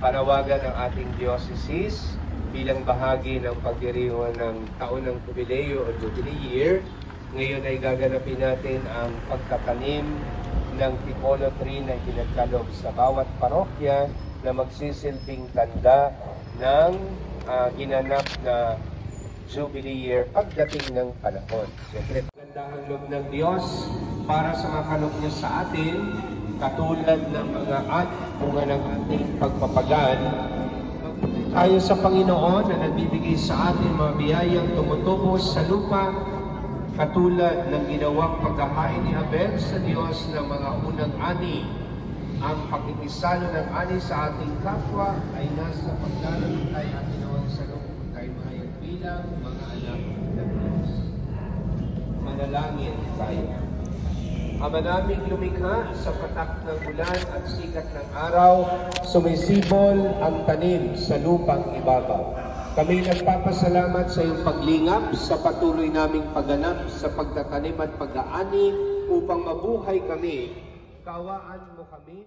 panawagan ng ating diocese bilang bahagi ng pagdiriwang ng taon ng Jubileo o Jubilee Year. Ngayon ay gaganapin natin ang pagtatanim ng Tipolo tree na hinagkaloob sa bawat parokya na magsisilbing tanda ng ginanap na Jubilee Year pagdating ng panahon. Siyempre, magandang loob ng Diyos para sa mga kaloob niya sa atin, katulad ng mga bunga ng ating pagpapagaan. Tayo sa Panginoon na nagbibigay sa atin mga biyayang tumutubos sa lupa, katulad ng ginawang paghahain ni Abel sa Diyos ng mga unang ani. Ang pakikisalo ng ani sa ating kapwa ay nasa paglalagay at ginawan sa loob tayo bilang mga anak ng Diyos. Manalangin tayo. Ama naming lumikha sa patak ng ulan at sikat ng araw, sumisibol ang tanim sa lupang ibabaw. Kami nagpapasalamat sa iyong paglingap sa patuloy naming pagganap sa pagtatanim at pag-aani upang mabuhay kami. Kaawaan mo kami.